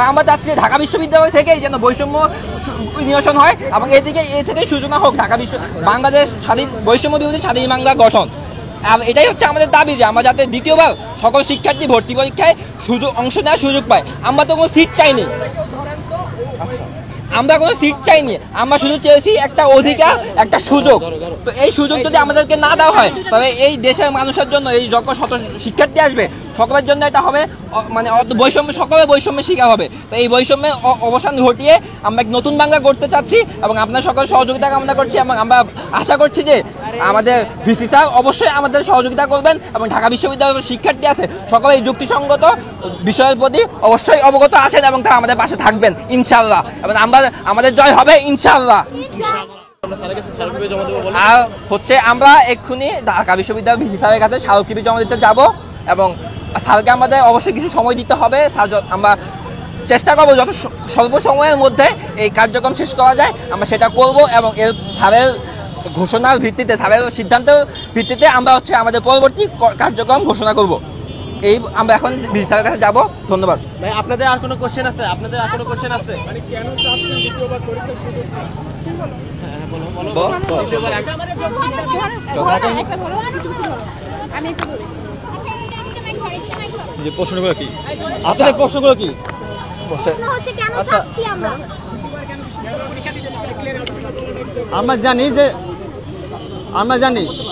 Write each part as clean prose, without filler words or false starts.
আমরা চাচ্ছি যে ঢাকা বিশ্ববিদ্যালয় থেকেই যেন বৈষম্য নিরসন হয় এবং এ থেকে সূচনা হোক বাংলাদেশ স্বাধীন বৈষম্য বিরোধী স্বাধীন বাংলা গঠন। আর এটাই হচ্ছে আমাদের দাবি যে আমরা যাতে দ্বিতীয়বার সকল শিক্ষার্থী ভর্তি পরীক্ষায় অংশ নেওয়ার সুযোগ পায়। আমরা তো কোনো সিট চাইনি, আমরা কোনো সিট চাইনি, আমরা শুধু চেয়েছি একটা অধিকার, একটা সুযোগ। তো এই সুযোগ যদি আমাদেরকে না দেওয়া হয় তবে এই দেশের মানুষের জন্য এই যত শত শিক্ষার্থী আসবে সকলের জন্য এটা হবে মানে বৈষম্য, সকলে বৈষম্যের শিকার হবে। তো এই বৈষম্যের অবসান ঘটিয়ে আমরা এক নতুন বাংলা করতে চাচ্ছি এবং আপনার সকল সহযোগিতা কামনা করছি এবং আমরা আশা করছি যে আমাদের ভিসি স্যার অবশ্যই আমাদের সহযোগিতা করবেন এবং ঢাকা বিশ্ববিদ্যালয়ের শিক্ষার্থী আছে সকলে এই যুক্তিসঙ্গত বিষয়ের প্রতি অবশ্যই অবগত আছেন এবং তারা আমাদের পাশে থাকবেন ইনশাআল্লাহ, এবং আমাদের জয় হবে ইনশাআল্লাহ। আর হচ্ছে আমরা এক্ষুনি ঢাকা বিশ্ববিদ্যালয় ভিসি স্যারের কাছে স্মারকলিপি জমা দিতে যাব এবং স্যারকে আমাদের অবশ্যই কিছু সময় দিতে হবে। আমরা চেষ্টা করবো যত স্বল্প সময়ের মধ্যে এই কার্যক্রম শেষ করা যায় আমরা সেটা করব এবং এর স্যারের ঘোষণার ভিত্তিতে, স্যারের সিদ্ধান্তের ভিত্তিতে আমরা হচ্ছে আমাদের পরবর্তী কার্যক্রম ঘোষণা করব। এই আমরা এখন ভিসি স্যারের কাছে যাব। ধন্যবাদ ভাই। আপনাদের আর কোনো কোশ্চেন আছে? আপনাদের আর কোনো কোশ্চেন আছে? মানে কেন চাচ্ছেন দ্বিতীয়বার পরীক্ষার সুযোগ? যে প্রশ্নগুলো কি আসলে প্রশ্নগুলো কি আমরা জানি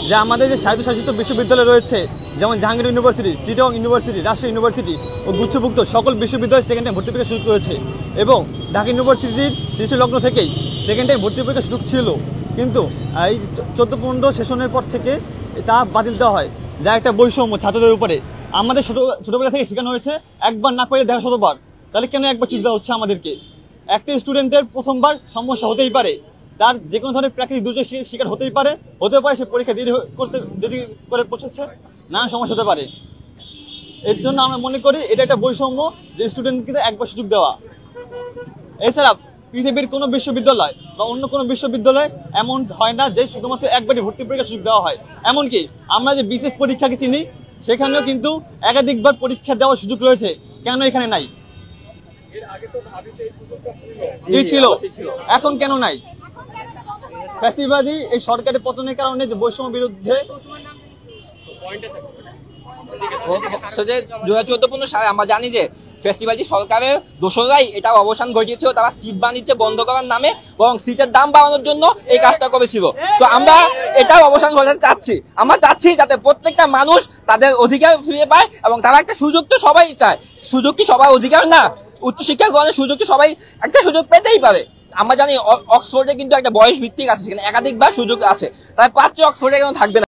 যে আমাদের যে স্বায়ত্তশাসিত বিশ্ববিদ্যালয় রয়েছে যেমন Jahangir university, Chittagong university, Rajshahi university ও গুচ্ছভুক্ত সকল বিশ্ববিদ্যালয় সেকেন্ড টাইম ভর্তি পরীক্ষা শুরু করেছে এবং ঢাকা ইউনিভার্সিটির শীর্ষ লগ্ন থেকেই সেকেন্ড টাইম ভর্তি পরীক্ষা শুরু ছিল, কিন্তু এই 14-15 সেশনের পর থেকে তা বাতিল দেওয়া হয়, যা একটা বৈষম্য ছাত্রদের উপরে। আমাদের ছোটবেলা থেকে শেখানো হয়েছে একবার না পারে দেখা শতবার, তাহলে কেন একবার চিন্তা হচ্ছে আমাদেরকে? একটা স্টুডেন্টের প্রথমবার সমস্যা হতেই পারে, তার যে কোনো ধরনের প্রাকৃতিক দুর্যোগ শিকার হতে পারে সে পরীক্ষা দেরি করে পৌঁছেছে, নানা সমস্যা হতে পারে। এর জন্য আমরা মনে করি এটা একটা বৈষম্য যে স্টুডেন্টকে একবার সুযোগ দেওয়া। এছাড়া পৃথিবীর কোনো বিশ্ববিদ্যালয় বা অন্য কোনো বিশ্ববিদ্যালয় এমন হয় না যে শুধুমাত্র একবারই ভর্তি পরীক্ষার সুযোগ দেওয়া হয়। এমনকি আমরা যে বিশেষ পরীক্ষাকে চিনি সেখানেও কিন্তু একাধিকবার পরীক্ষা দেওয়ার সুযোগ রয়েছে, কেন এখানে নাই? জি ছিল, এখন কেন নাই? ফ্যাসিবাদী এই সরকারের পতনের কারণে যে বৈষম্য বিরুদ্ধে 2014 সালে আমরা জানি যে ফ্যাসিবাদী সরকারের দোসরাই এটা অবসান ঘটিয়েছিল, তারা সিট বাণিজ্য বন্ধ করার নামে বরং সিটের দাম বাড়ানোর জন্য এই কাজটা করেছিল। তো আমরা এটাও অবসান ঘটাতে চাচ্ছি। আমরা চাচ্ছি যাতে প্রত্যেকটা মানুষ তাদের অধিকার ফিরে পায় এবং তারা একটা সুযোগ তো সবাই চায়, সুযোগ কি সবার অধিকার না? উচ্চশিক্ষা গ্রহণের সুযোগ কি সবাই একটা সুযোগ পেতেই পারে। আমরা জানি অক্সফোর্ডে কিন্তু একটা বয়স ভিত্তিক আছে, সেখানে একাধিকবার সুযোগ আছে, তাই পাচ্ছে অক্সফোর্ডে কেন থাকবে না?